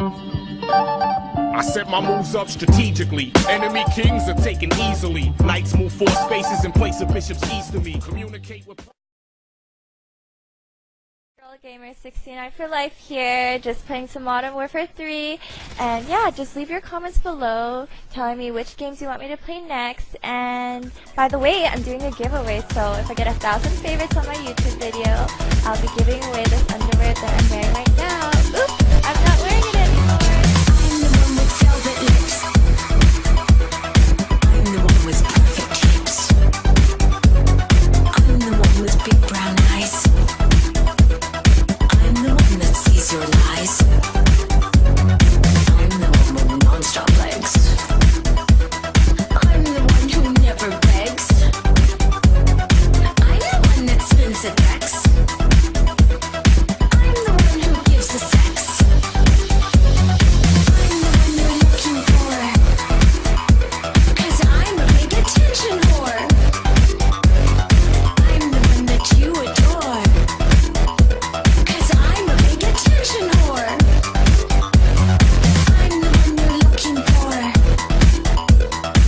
I set my moves up strategically. Enemy kings are taken easily. Knights move 4 spaces in place of bishops east of me. Communicate with... Gamer 69 for life here, just playing some Modern Warfare 3, and yeah, just leave your comments below telling me which games you want me to play next. And by the way, I'm doing a giveaway, so if I get 1,000 favorites on my YouTube video, I'll be giving away this underwear that I'm wearing right now. Oops, I'm not wearing it anymore. I'm the one with velvet lips. I'm the one with perfect hips. I'm the one with big brown eyes. I'm the one that sees your lies. I'm the one with non-stop legs. I'm the one who never begs. I'm the one that spins the decks. I'm the one who gives the sex. I'm the one you're looking for. 'Cause I'm a big attention whore. I'm the one that you adore. Attention whore. I'm the one you're looking for.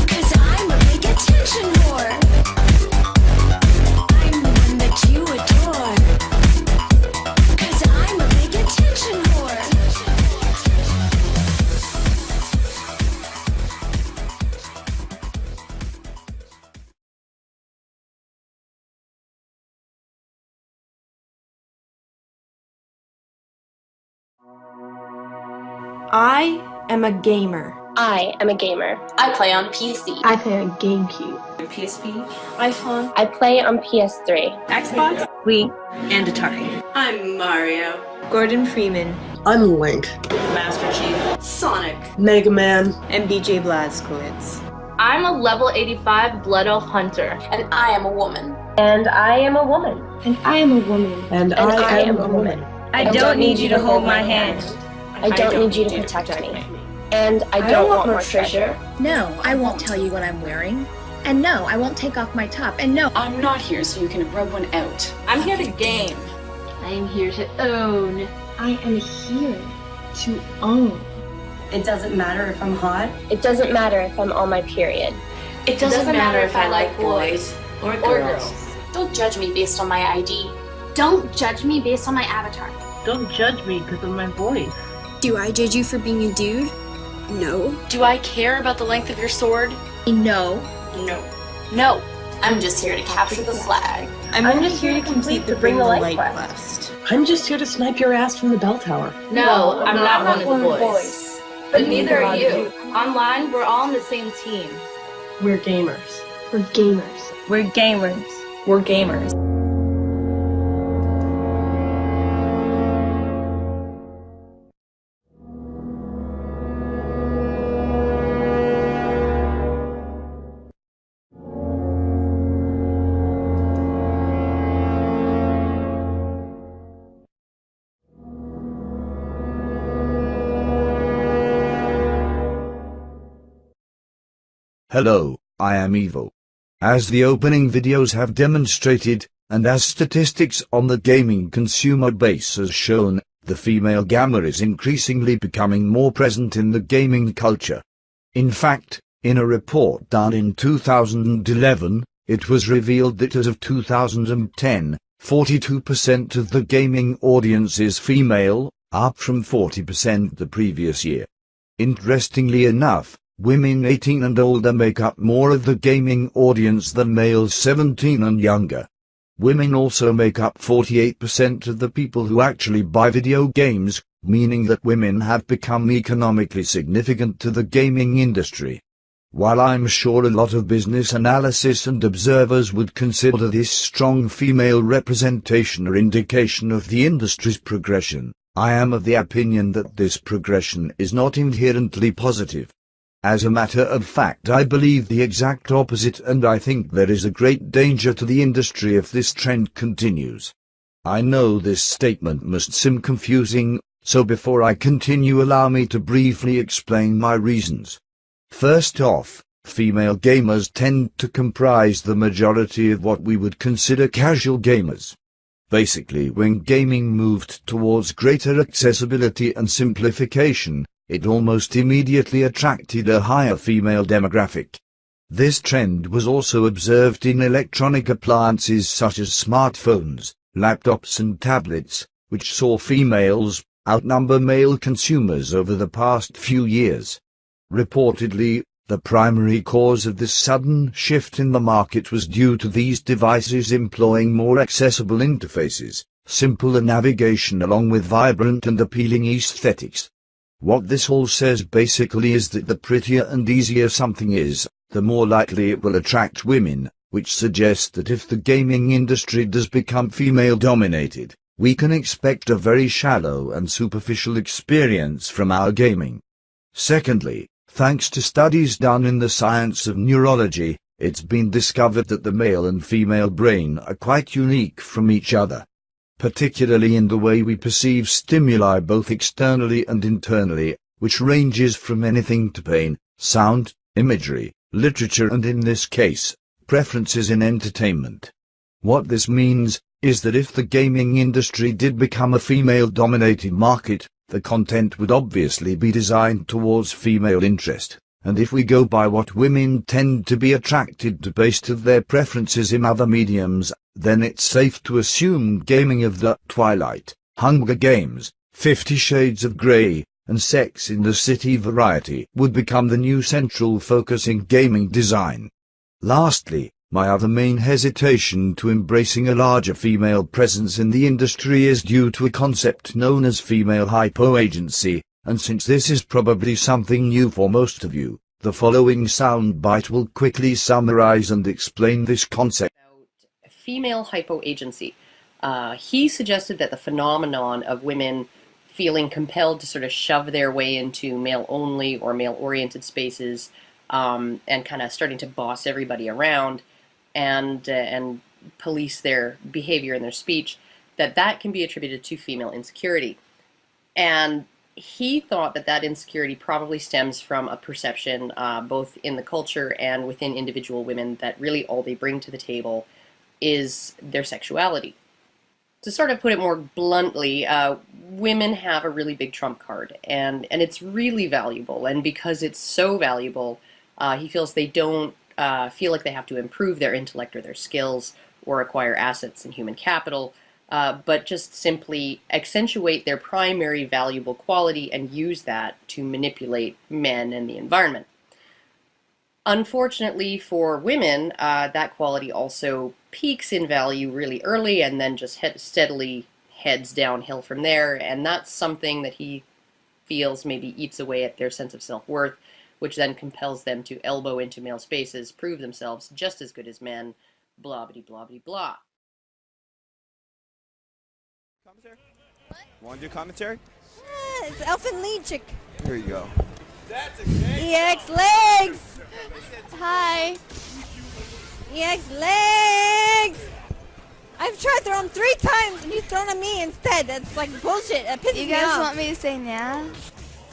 'Cause I'm a big attention whore. I'm the one that you adore. 'Cause I'm a big attention whore. I am a gamer. I am a gamer. I play on PC. I play on GameCube, PSP, iPhone, I play on PS3. Xbox, Wii, and Atari. I'm Mario. Gordon Freeman. I'm Link, Master Chief. Sonic. Mega Man, And BJ Blazkowicz. I'm a level 85 Blood Elf Hunter. And I am a woman. And I am a woman. and I am a woman, and I am a woman. I don't need you to hold my hand. I don't need you to protect me. And I don't want more treasure. No, I won't tell you what I'm wearing. And no, I won't take off my top. And no, I'm not here so you can rub one out. I'm here to game. I am here to own. I am here to own. It doesn't matter if I'm hot. It doesn't matter if I'm on my period. It doesn't matter if I like boys Or girls. Don't judge me based on my ID. don't judge me based on my avatar. Don't judge me because of my voice. Do I judge you for being a dude? No. Do I care about the length of your sword? No. No. No. I'm just here to capture the flag. I'm just here to complete the Bring the Light quest. I'm just here to snipe your ass from the bell tower. No, I'm not one of the boys. But neither are you. you. Online, we're all on the same team. We're gamers. We're gamers. We're gamers. We're gamers. Hello, I am Evo. As the opening videos have demonstrated, and as statistics on the gaming consumer base has shown, the female gamer is increasingly becoming more present in the gaming culture. In fact, in a report done in 2011, it was revealed that as of 2010, 42% of the gaming audience is female, up from 40% the previous year. Interestingly enough, women 18 and older make up more of the gaming audience than males 17 and younger. Women also make up 48% of the people who actually buy video games, meaning that women have become economically significant to the gaming industry. While I'm sure a lot of business analysis and observers would consider this strong female representation an indication of the industry's progression, I am of the opinion that this progression is not inherently positive. As a matter of fact, I believe the exact opposite, and I think there is a great danger to the industry if this trend continues. I know this statement must seem confusing, so before I continue allow me to briefly explain my reasons. First off, female gamers tend to comprise the majority of what we would consider casual gamers. Basically, when gaming moved towards greater accessibility and simplification, it almost immediately attracted a higher female demographic. This trend was also observed in electronic appliances such as smartphones, laptops and tablets, which saw females outnumber male consumers over the past few years. Reportedly, the primary cause of this sudden shift in the market was due to these devices employing more accessible interfaces, simpler navigation along with vibrant and appealing aesthetics. What this all says basically is that the prettier and easier something is, the more likely it will attract women, which suggests that if the gaming industry does become female-dominated, we can expect a very shallow and superficial experience from our gaming. Secondly, thanks to studies done in the science of neurology, it's been discovered that the male and female brain are quite unique from each other, particularly in the way we perceive stimuli both externally and internally, which ranges from anything to pain, sound, imagery, literature and in this case, preferences in entertainment. What this means is that if the gaming industry did become a female-dominated market, the content would obviously be designed towards female interest, and if we go by what women tend to be attracted to based on their preferences in other mediums, then it's safe to assume gaming of the Twilight, Hunger Games, 50 Shades of Grey, and Sex in the City variety would become the new central focus in gaming design. Lastly, my other main hesitation to embracing a larger female presence in the industry is due to a concept known as female hypoagency, and since this is probably something new for most of you, the following soundbite will quickly summarize and explain this concept. Female hypoagency. He suggested that the phenomenon of women feeling compelled to sort of shove their way into male-only or male-oriented spaces and kind of starting to boss everybody around and police their behavior and their speech, that can be attributed to female insecurity. And he thought that insecurity probably stems from a perception both in the culture and within individual women that really all they bring to the table is their sexuality. To sort of put it more bluntly, women have a really big trump card, and it's really valuable, and because it's so valuable, he feels they don't feel like they have to improve their intellect or their skills or acquire assets and human capital, but just simply accentuate their primary valuable quality and use that to manipulate men and the environment. Unfortunately for women, that quality also peaks in value really early and then just steadily heads downhill from there, and that's something that he feels maybe eats away at their sense of self-worth, which then compels them to elbow into male spaces, prove themselves just as good as men, blah blah blah blah blah. Commentary? What? Want to do commentary? Yeah, it's Elfin Lead chick. Here you go. That's EX legs! Hi. EX legs! I've tried throwing 3 times and you've thrown at me instead. That's like bullshit. That pisses me off. You guys want me to say yeah?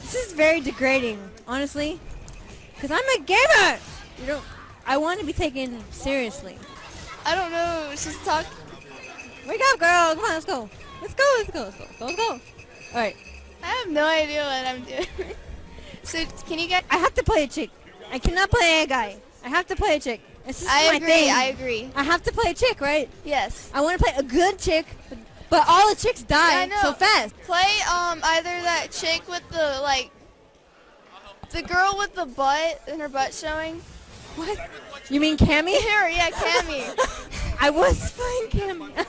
This is very degrading, honestly. Because I'm a gamer! I want to be taken seriously. I don't know, she's talking. Wake up, girl! Come on, let's go. Let's go, let's go, let's go, let's go. Alright. I have no idea what I'm doing. So, can you get... I have to play a chick. I cannot play a guy. I have to play a chick. This is I my agree, thing. I agree. I have to play a chick, right? Yes. I want to play a good chick, but all the chicks die so fast. Play either that chick with the, like, the girl with the butt and her butt showing. What? You mean Cammy? Yeah, Cammy. I was playing Cammy.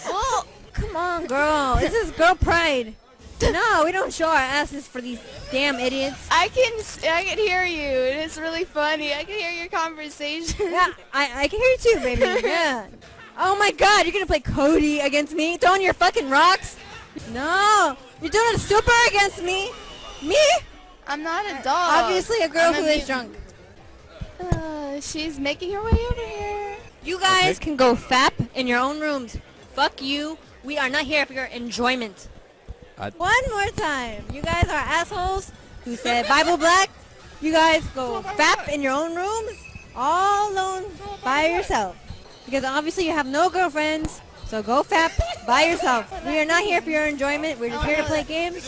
Well, come on, girl. This is girl pride. No, we don't show our asses for these damn idiots. I can hear you, and it's really funny. I can hear your conversation. Yeah, I can hear you too, baby. Yeah. Oh my God, you're gonna play Cody against me, throwing your fucking rocks? No, you're doing a super against me. Me? I'm not a dog. Obviously, a girl who is drunk. She's making her way over here. You guys can go fap in your own rooms. Fuck you. We are not here for your enjoyment. One more time. You guys are assholes who said Bible Black. You guys go fap in your own rooms, all alone by yourself. Because obviously you have no girlfriends, So go fap by yourself. We are not here for your enjoyment. We're just here to play games.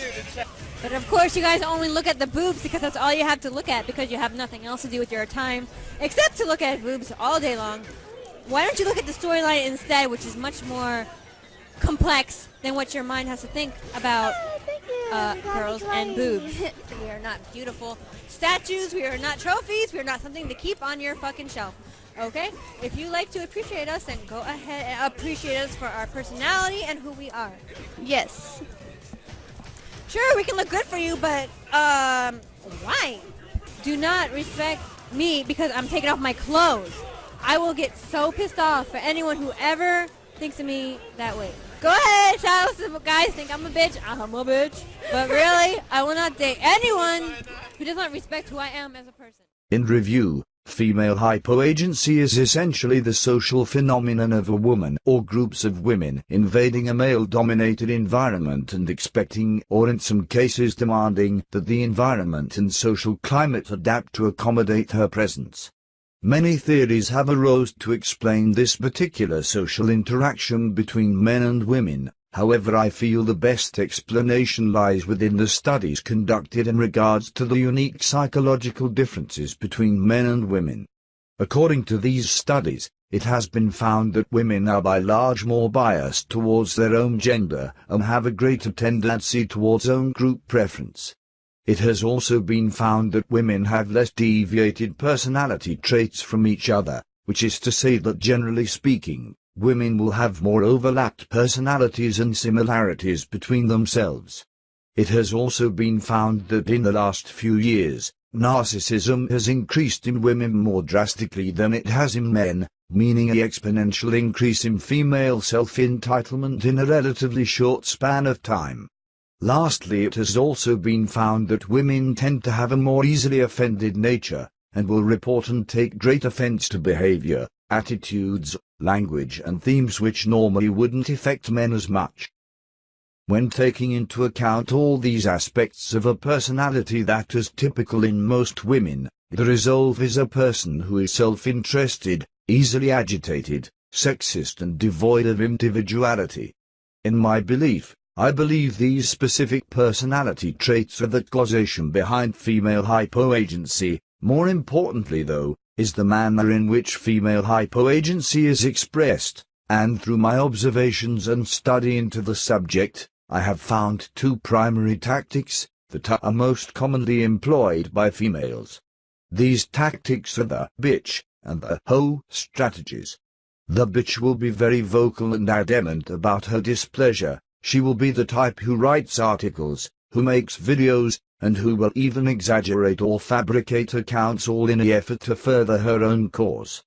But of course, you guys only look at the boobs because that's all you have to look at because you have nothing else to do with your time except to look at boobs all day long. Why don't you look at the storyline instead, which is much more complex than what your mind has to think about girls and boobs. We are not beautiful statues. We are not trophies. We are not something to keep on your fucking shelf. Okay? If you like to appreciate us, then go ahead and appreciate us for our personality and who we are. Yes. Sure, we can look good for you, but why? Do not respect me because I'm taking off my clothes. I will get so pissed off for anyone who ever thinks of me that way. Go ahead, shout out to the guys think I'm a bitch. I'm a bitch. But really, I will not date anyone who does not respect who I am as a person. In review, female hypoagency is essentially the social phenomenon of a woman or groups of women invading a male-dominated environment and expecting, or in some cases demanding, that the environment and social climate adapt to accommodate her presence. Many theories have arose to explain this particular social interaction between men and women. However, I feel the best explanation lies within the studies conducted in regards to the unique psychological differences between men and women. According to these studies, it has been found that women are by large more biased towards their own gender and have a greater tendency towards own group preference. It has also been found that women have less deviated personality traits from each other, which is to say that generally speaking, women will have more overlapped personalities and similarities between themselves. It has also been found that in the last few years, narcissism has increased in women more drastically than it has in men, meaning an exponential increase in female self-entitlement in a relatively short span of time. Lastly, it has also been found that women tend to have a more easily offended nature, and will report and take great offense to behavior, attitudes, language and themes which normally wouldn't affect men as much. When taking into account all these aspects of a personality that is typical in most women, the result is a person who is self-interested, easily agitated, sexist and devoid of individuality. In my belief, I believe these specific personality traits are the causation behind female hypoagency. More importantly though, is the manner in which female hypoagency is expressed, and through my observations and study into the subject, I have found two primary tactics that are most commonly employed by females. These tactics are the bitch and the hoe strategies. The bitch will be very vocal and adamant about her displeasure. She will be the type who writes articles, who makes videos, and who will even exaggerate or fabricate accounts all in an effort to further her own cause.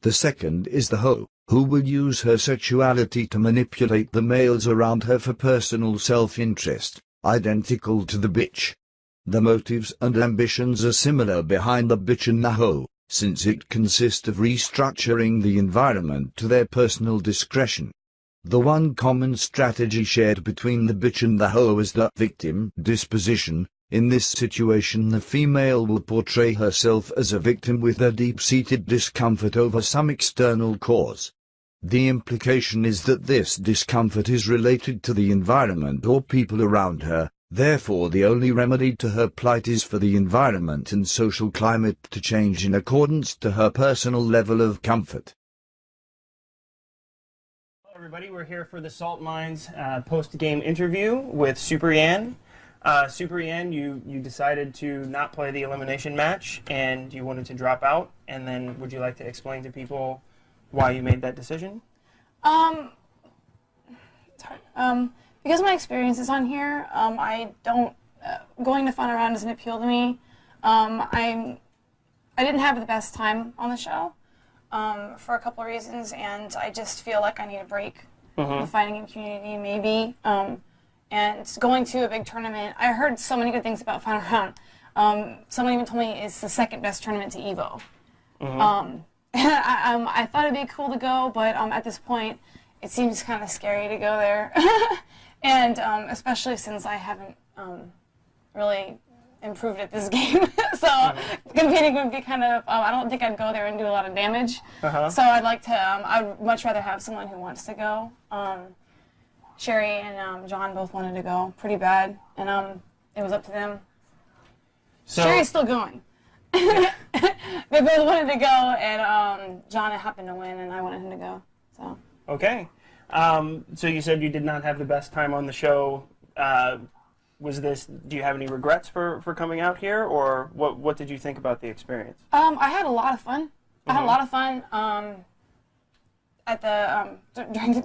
The second is the hoe, who will use her sexuality to manipulate the males around her for personal self-interest, identical to the bitch. The motives and ambitions are similar behind the bitch and the hoe, since it consists of restructuring the environment to their personal discretion. The one common strategy shared between the bitch and the hoe is the victim disposition. In this situation, the female will portray herself as a victim with a deep-seated discomfort over some external cause. The implication is that this discomfort is related to the environment or people around her, therefore the only remedy to her plight is for the environment and social climate to change in accordance to her personal level of comfort. Everybody, we're here for the Salt Mines post-game interview with Super Yan. Super Yan, you decided to not play the elimination match and you wanted to drop out, and then would you like to explain to people why you made that decision? It's hard. Because my experience is on here, I don't, going to Fun Around doesn't appeal to me. I didn't have the best time on the show. For a couple of reasons, and I just feel like I need a break from the fighting game community, maybe. And going to a big tournament, I heard so many good things about Final Round. Someone even told me it's the second best tournament to EVO. I thought it'd be cool to go, but at this point, it seems kind of scary to go there. And especially since I haven't really improved at this game. So competing would be kind of, I don't think I'd go there and do a lot of damage. So I'd like to, I'd much rather have someone who wants to go. Sherry and John both wanted to go pretty bad, and it was up to them. So, Sherry's still going. They both wanted to go, and John happened to win, and I wanted him to go. So. Okay. So you said you did not have the best time on the show. Do you have any regrets for coming out here, or what did you think about the experience? I had a lot of fun. I had a lot of fun at the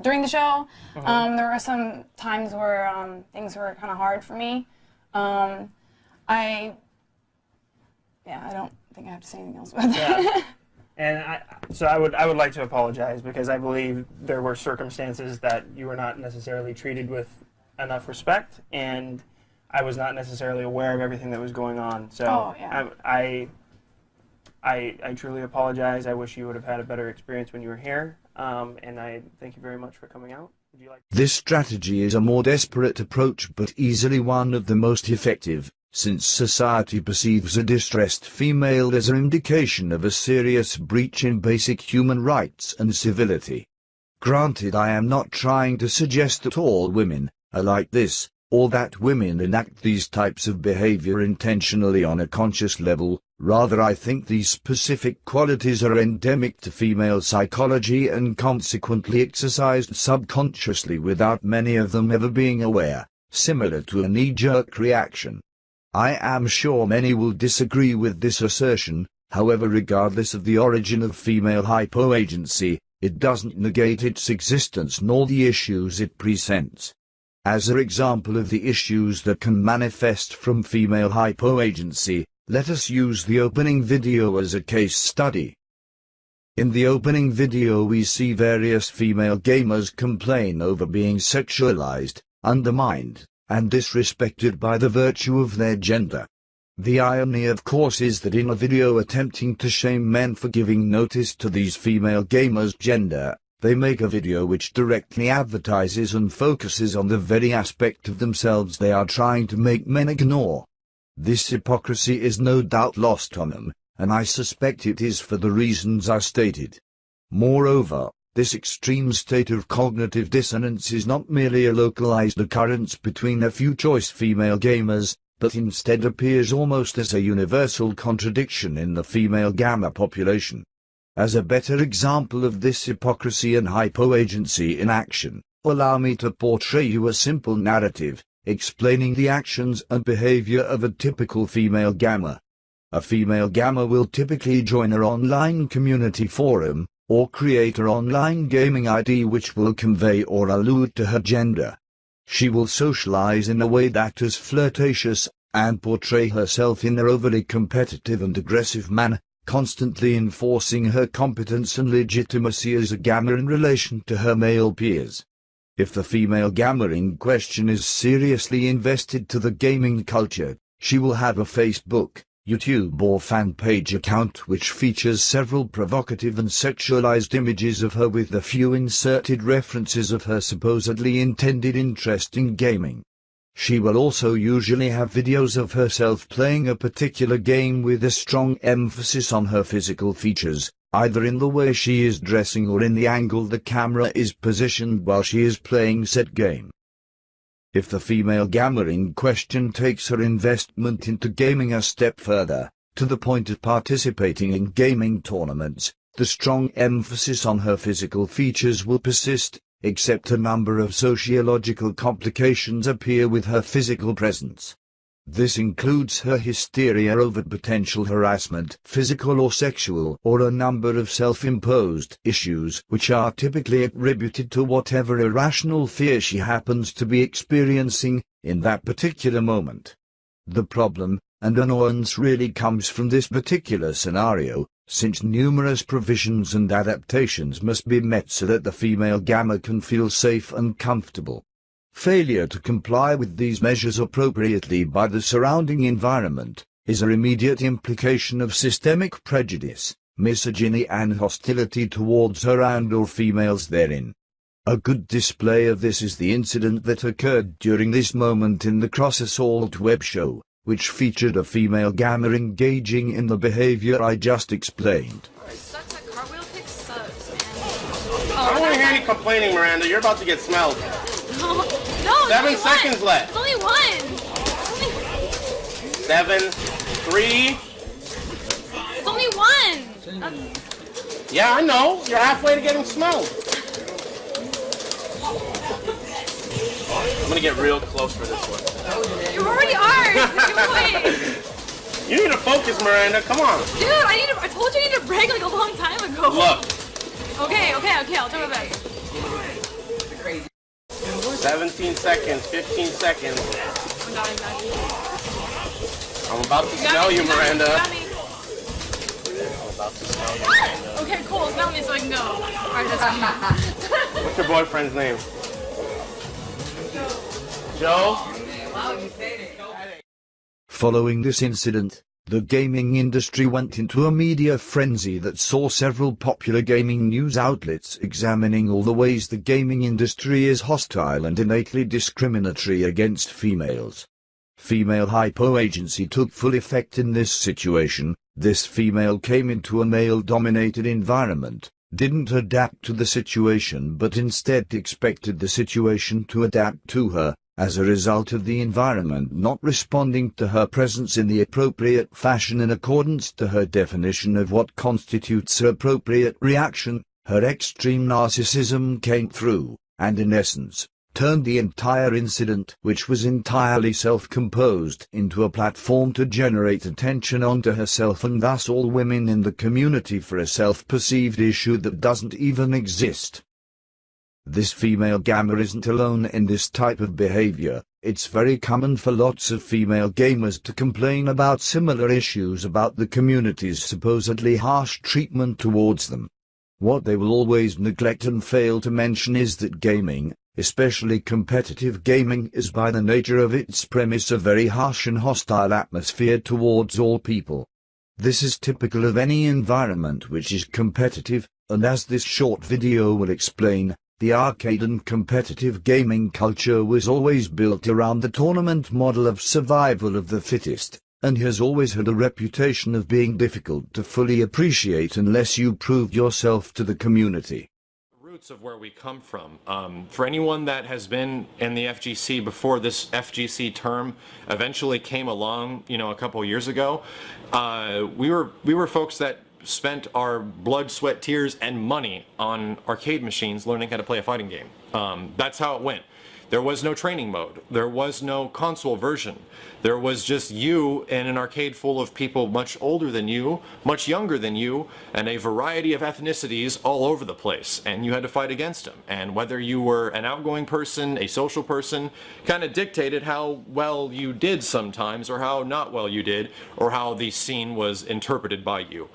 during the show. There were some times where things were kind of hard for me. I don't think I have to say anything else about that. Yeah. And so I would like to apologize, because I believe there were circumstances that you were not necessarily treated with enough respect, and I was not necessarily aware of everything that was going on. So I truly apologize. I wish you would have had a better experience when you were here, and I thank you very much for coming out. Would you like? This strategy is a more desperate approach, but easily one of the most effective, since society perceives a distressed female as an indication of a serious breach in basic human rights and civility. Granted, I am not trying to suggest that all women are like this, or that women enact these types of behavior intentionally on a conscious level. Rather, I think these specific qualities are endemic to female psychology and consequently exercised subconsciously without many of them ever being aware, similar to a knee-jerk reaction. I am sure many will disagree with this assertion. However, regardless of the origin of female hypoagency, it doesn't negate its existence nor the issues it presents. As an example of the issues that can manifest from female hypoagency, let us use the opening video as a case study. In the opening video, we see various female gamers complain over being sexualized, undermined, and disrespected by the virtue of their gender. The irony, of course, is that in a video attempting to shame men for giving notice to these female gamers' gender, they make a video which directly advertises and focuses on the very aspect of themselves they are trying to make men ignore. This hypocrisy is no doubt lost on them, and I suspect it is for the reasons I stated. Moreover, this extreme state of cognitive dissonance is not merely a localized occurrence between a few choice female gamers, but instead appears almost as a universal contradiction in the female gamer population. As a better example of this hypocrisy and hypoagency in action, allow me to portray you a simple narrative, explaining the actions and behavior of a typical female gamer. A female gamer will typically join an online community forum, or create her online gaming ID which will convey or allude to her gender. She will socialize in a way that is flirtatious, and portray herself in an overly competitive and aggressive manner, constantly enforcing her competence and legitimacy as a gamer in relation to her male peers. If the female gamer in question is seriously invested to the gaming culture, she will have a Facebook, YouTube or fan page account which features several provocative and sexualized images of her with a few inserted references of her supposedly intended interest in gaming. She will also usually have videos of herself playing a particular game with a strong emphasis on her physical features, either in the way she is dressing or in the angle the camera is positioned while she is playing said game. If the female gamer in question takes her investment into gaming a step further, to the point of participating in gaming tournaments, the strong emphasis on her physical features will persist, except a number of sociological complications appear with her physical presence. This includes her hysteria over potential harassment, physical or sexual, or a number of self-imposed issues which are typically attributed to whatever irrational fear she happens to be experiencing in that particular moment. The problem and annoyance really comes from this particular scenario, since numerous provisions and adaptations must be met so that the female gamer can feel safe and comfortable. Failure to comply with these measures appropriately by the surrounding environment is an immediate implication of systemic prejudice, misogyny and hostility towards her and/or females therein. A good display of this is the incident that occurred during this moment in the Cross Assault web show, which featured a female gamer engaging in the behavior I just explained. I don't want to hear any complaining, Miranda. You're about to get smelled. No, 7 seconds left. It's only one. 7, 3. It's only one. Yeah, I know. You're halfway to getting smelled. I'm gonna get real close for this one. You already are. You need to focus, Miranda. Come on. Dude, I told you I need to break like a long time ago. Look. Okay, I'll do my best. 17 seconds, 15 seconds. I'm about to smell you, Miranda. I'm about to smell you, Miranda. Okay, cool. Smell me so I can go. Alright, that's What's your boyfriend's name? Joe? Following this incident, the gaming industry went into a media frenzy that saw several popular gaming news outlets examining all the ways the gaming industry is hostile and innately discriminatory against females. Female hypo agency took full effect in this situation. This female came into a male-dominated environment, didn't adapt to the situation but instead expected the situation to adapt to her, as a result of the environment not responding to her presence in the appropriate fashion in accordance to her definition of what constitutes her appropriate reaction. Her extreme narcissism came through, and in essence, turned the entire incident, which was entirely self-composed, into a platform to generate attention onto herself and thus all women in the community for a self-perceived issue that doesn't even exist. This female gamer isn't alone in this type of behavior. It's very common for lots of female gamers to complain about similar issues about the community's supposedly harsh treatment towards them. What they will always neglect and fail to mention is that gaming, especially competitive gaming, is by the nature of its premise a very harsh and hostile atmosphere towards all people. This is typical of any environment which is competitive, and as this short video will explain, the arcade and competitive gaming culture was always built around the tournament model of survival of the fittest, and has always had a reputation of being difficult to fully appreciate unless you proved yourself to the community. Roots of where we come from. For anyone that has been in the FGC before this FGC term eventually came along, a couple years ago, we were folks that spent our blood, sweat, tears, and money on arcade machines learning how to play a fighting game. That's how it went. There was no training mode. There was no console version. There was just you in an arcade full of people much older than you, much younger than you, and a variety of ethnicities all over the place. And you had to fight against them. And whether you were an outgoing person, a social person, kind of dictated how well you did sometimes, or how not well you did, or how the scene was interpreted by you.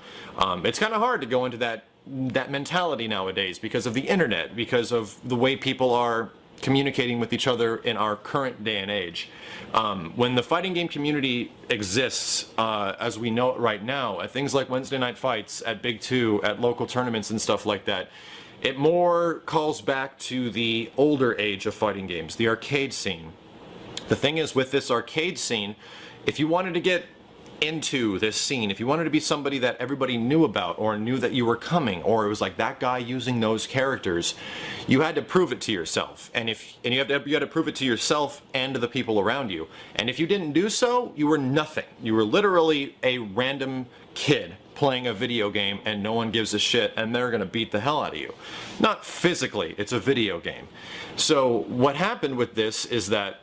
It's kind of hard to go into that mentality nowadays because of the internet, because of the way people are communicating with each other in our current day and age. When the fighting game community exists as we know it right now, at things like Wednesday night fights, at Big Two, at local tournaments and stuff like that, it more calls back to the older age of fighting games, the arcade scene. The thing is, with this arcade scene, if you wanted to get into this scene, if you wanted to be somebody that everybody knew about or knew that you were coming, or it was like that guy using those characters, you had to prove it to yourself. And you had to prove it to yourself and to the people around you. And if you didn't do so, you were nothing. You were literally a random kid playing a video game and no one gives a shit and they're gonna beat the hell out of you. Not physically, it's a video game. So what happened with this is that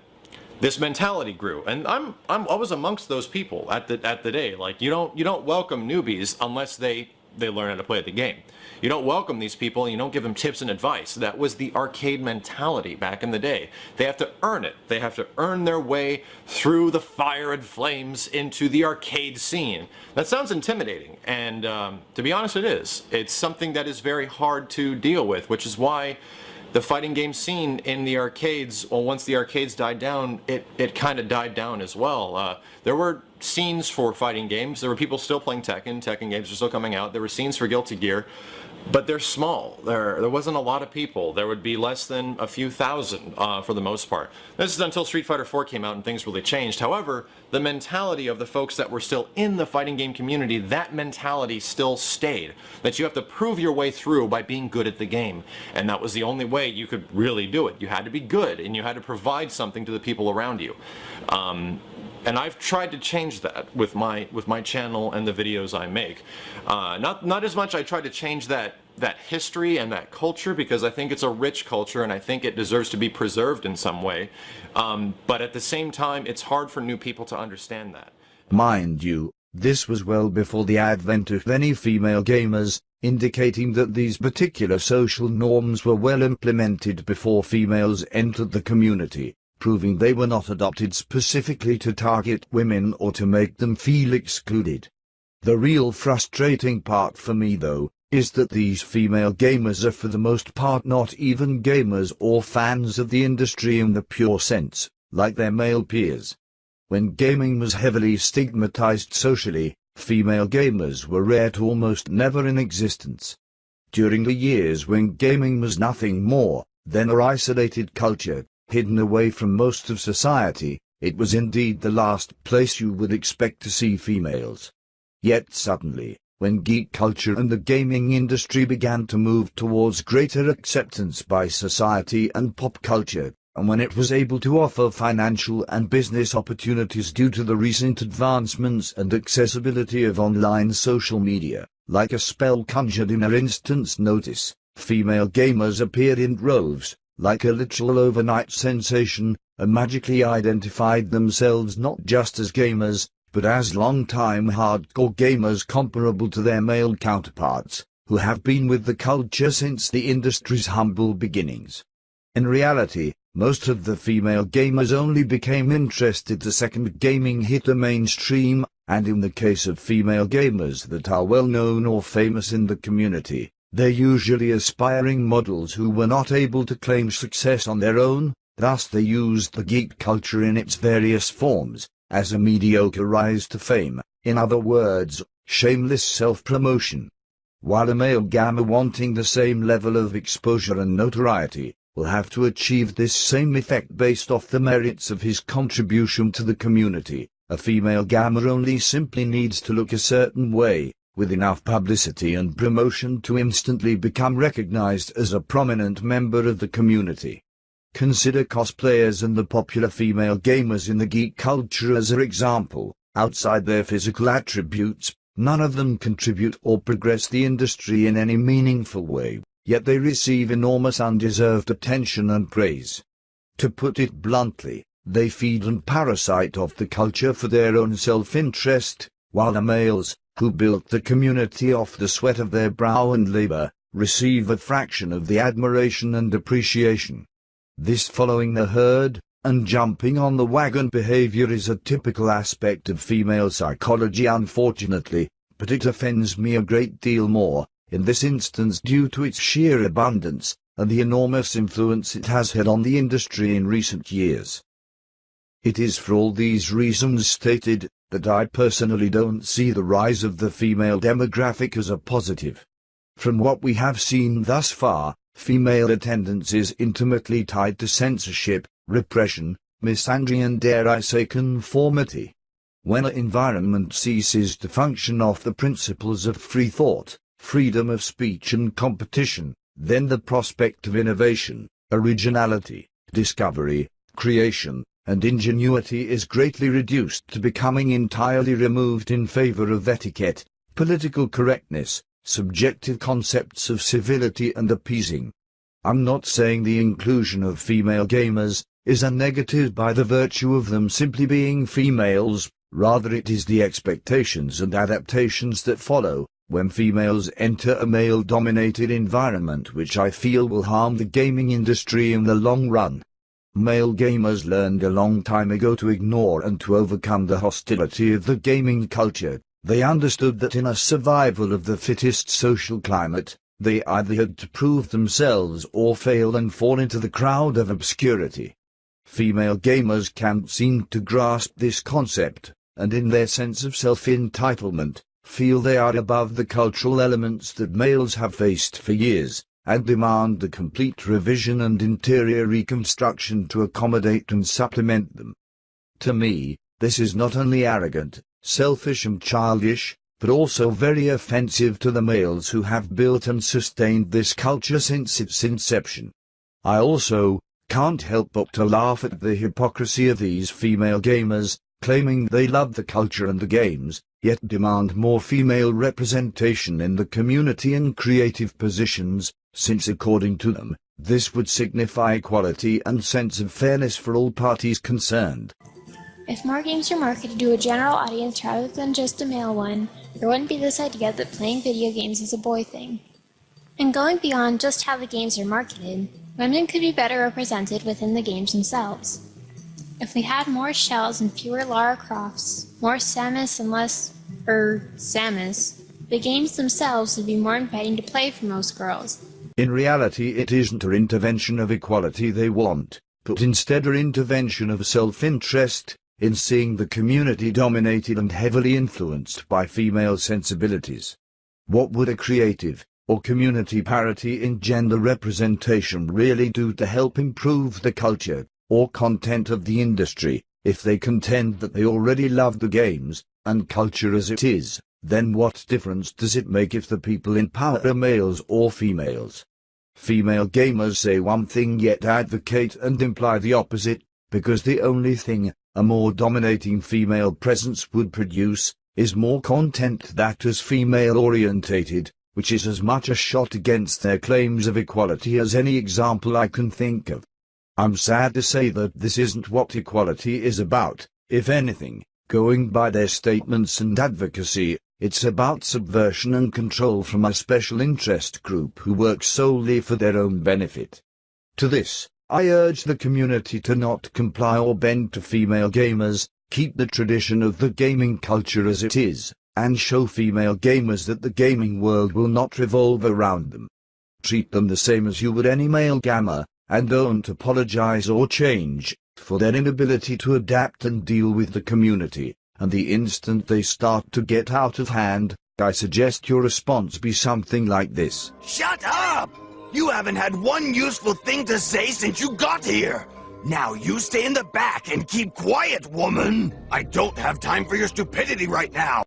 this mentality grew, and I was amongst those people at the day. Like, you don't welcome newbies unless they learn how to play the game. You don't welcome these people and you don't give them tips and advice. That was the arcade mentality back in the day. They have to earn it. They have to earn their way through the fire and flames into the arcade scene. That sounds intimidating, and to be honest, it is. It's something that is very hard to deal with, which is why the fighting game scene in the arcades, well, once the arcades died down, it kind of died down as well. There were scenes for fighting games. There were people still playing Tekken. Tekken games were still coming out. There were scenes for Guilty Gear. But they're small. There wasn't a lot of people. There would be less than a few thousand for the most part. This is until Street Fighter 4 came out and things really changed. However, the mentality of the folks that were still in the fighting game community, that mentality still stayed. That you have to prove your way through by being good at the game. And that was the only way you could really do it. You had to be good, and you had to provide something to the people around you. And I've tried to change that with my channel and the videos I make. Not as much I tried to change that history and that culture, because I think it's a rich culture and I think it deserves to be preserved in some way. But at the same time, it's hard for new people to understand that. Mind you, this was well before the advent of any female gamers, indicating that these particular social norms were well implemented before females entered the community, proving they were not adopted specifically to target women or to make them feel excluded. The real frustrating part for me, though, is that these female gamers are for the most part not even gamers or fans of the industry in the pure sense, like their male peers. When gaming was heavily stigmatized socially, female gamers were rare to almost never in existence. During the years when gaming was nothing more than an isolated culture, hidden away from most of society, it was indeed the last place you would expect to see females. Yet suddenly, when geek culture and the gaming industry began to move towards greater acceptance by society and pop culture, and when it was able to offer financial and business opportunities due to the recent advancements and accessibility of online social media, like a spell conjured in an instant's notice, female gamers appeared in droves, like a literal overnight sensation, and magically identified themselves not just as gamers, but as long-time hardcore gamers comparable to their male counterparts, who have been with the culture since the industry's humble beginnings. In reality, most of the female gamers only became interested the second gaming hit the mainstream, and in the case of female gamers that are well known or famous in the community, they're usually aspiring models who were not able to claim success on their own, thus they used the geek culture in its various forms, as a mediocre rise to fame, in other words, shameless self-promotion. While a male gamer wanting the same level of exposure and notoriety, will have to achieve this same effect based off the merits of his contribution to the community, a female gamer only simply needs to look a certain way, with enough publicity and promotion to instantly become recognized as a prominent member of the community. Consider cosplayers and the popular female gamers in the geek culture as an example. Outside their physical attributes, none of them contribute or progress the industry in any meaningful way, yet they receive enormous undeserved attention and praise. To put it bluntly, they feed and parasite off the culture for their own self-interest, while the males, who built the community off the sweat of their brow and labor, receive a fraction of the admiration and appreciation. This following the herd, and jumping on the wagon behavior is a typical aspect of female psychology unfortunately, but it offends me a great deal more, in this instance due to its sheer abundance, and the enormous influence it has had on the industry in recent years. It is for all these reasons stated, that I personally don't see the rise of the female demographic as a positive. From what we have seen thus far, female attendance is intimately tied to censorship, repression, misandry and dare I say conformity. When an environment ceases to function off the principles of free thought, freedom of speech and competition, then the prospect of innovation, originality, discovery, creation, and ingenuity is greatly reduced to becoming entirely removed in favor of etiquette, political correctness, subjective concepts of civility and appeasing. I'm not saying the inclusion of female gamers is a negative by the virtue of them simply being females, rather it is the expectations and adaptations that follow when females enter a male-dominated environment which I feel will harm the gaming industry in the long run. Male gamers learned a long time ago to ignore and to overcome the hostility of the gaming culture. They understood that in a survival of the fittest social climate, they either had to prove themselves or fail and fall into the crowd of obscurity. Female gamers can't seem to grasp this concept, and in their sense of self-entitlement, feel they are above the cultural elements that males have faced for years, and demand the complete revision and interior reconstruction to accommodate and supplement them. To me, this is not only arrogant, selfish and childish, but also very offensive to the males who have built and sustained this culture since its inception. I also can't help but to laugh at the hypocrisy of these female gamers, claiming they love the culture and the games, yet demand more female representation in the community and creative positions, since according to them, this would signify equality and sense of fairness for all parties concerned. If more games were marketed to a general audience rather than just a male one, there wouldn't be this idea that playing video games is a boy thing. And going beyond just how the games are marketed, women could be better represented within the games themselves. If we had more Shells and fewer Lara Crofts, more Samus and less, Samus, the games themselves would be more inviting to play for most girls. In reality, it isn't an intervention of equality they want, but instead an intervention of self-interest, in seeing the community dominated and heavily influenced by female sensibilities. What would a creative, or community parity in gender representation really do to help improve the culture, or content of the industry, if they contend that they already love the games, and culture as it is? Then what difference does it make if the people in power are males or females? Female gamers say one thing yet advocate and imply the opposite, because the only thing a more dominating female presence would produce is more content that is female-orientated, which is as much a shot against their claims of equality as any example I can think of. I'm sad to say that this isn't what equality is about. If anything, going by their statements and advocacy, it's about subversion and control from a special interest group who work solely for their own benefit. To this, I urge the community to not comply or bend to female gamers, keep the tradition of the gaming culture as it is, and show female gamers that the gaming world will not revolve around them. Treat them the same as you would any male gamer, and don't apologize or change for their inability to adapt and deal with the community, and the instant they start to get out of hand, I suggest your response be something like this. Shut up! You haven't had one useful thing to say since you got here! Now you stay in the back and keep quiet, woman! I don't have time for your stupidity right now!